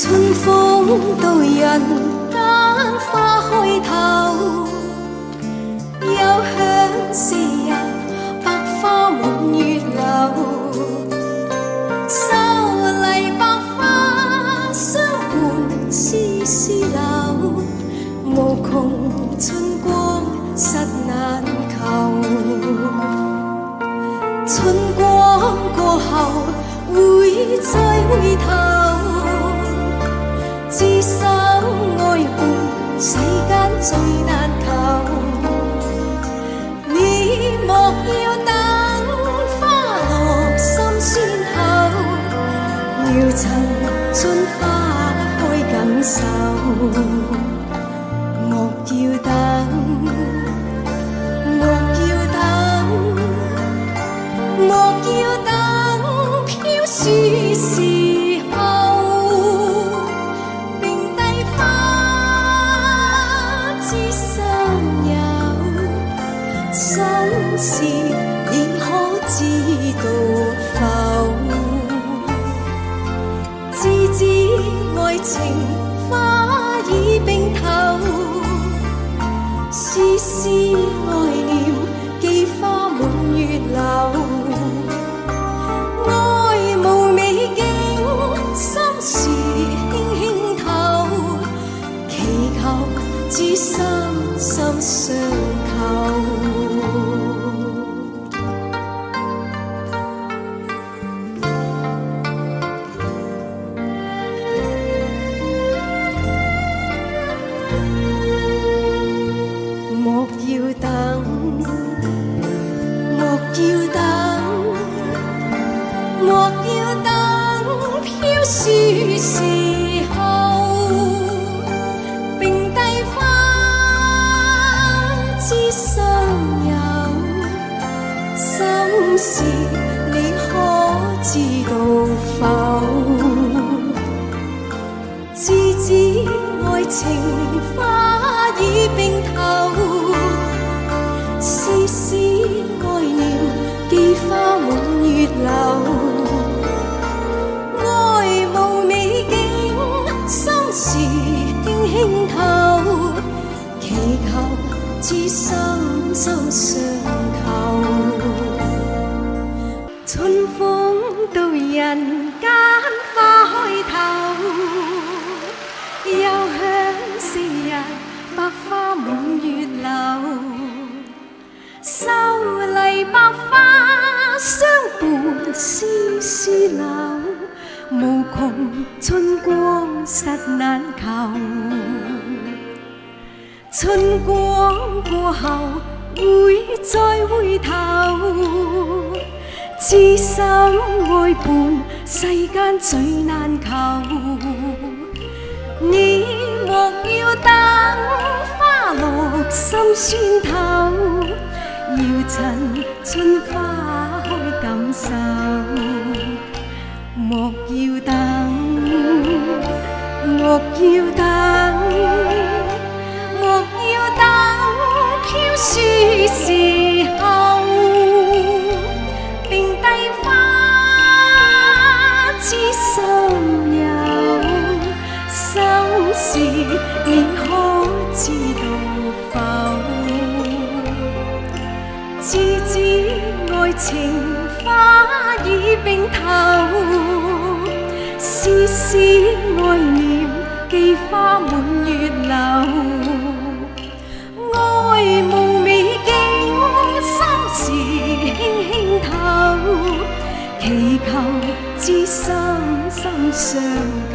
春風到人間花開頭，幽香四溢，百花滿月樓。秀麗百花相伴絲絲柳，無窮春光實難求。春光過後會再回頭，知心愛伴世間最難求。你莫要等花落深酸後，要趁春花開感受。莫要等，莫要等，莫要等飄雪時候，並蒂花知心有，心事你可知道否？知知愛情花已並頭，絲絲愛念寄花滿月樓。愛無美景，心事輕輕透，祈求知心心相扣。莫要等，莫要等，莫要等飄雪時候，並蒂花知心有，心事你可知道否？知知愛情花已並頭，絲絲愛念寄花滿月樓。愛無美景，心事輕輕透，祈求知心心相扣。春風到人間花開頭，幽香四溢，百花滿月樓。秀麗百花相伴絲絲柳，無窮春光實難求。春光過後會再回頭，知心愛伴世間最難求。你莫要等花落深酸透，要趁春花開感受。莫要等，莫要等，莫要等飄雪時候，並蒂花知心有，心事你可知道否？知知愛情花已並頭，絲絲愛念寄花滿月樓。愛無美景，心事輕輕透，祈求知心心相扣。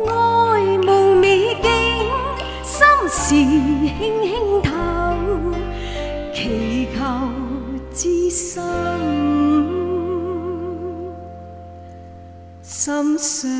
愛無美景，心事輕輕透，祈求知心心相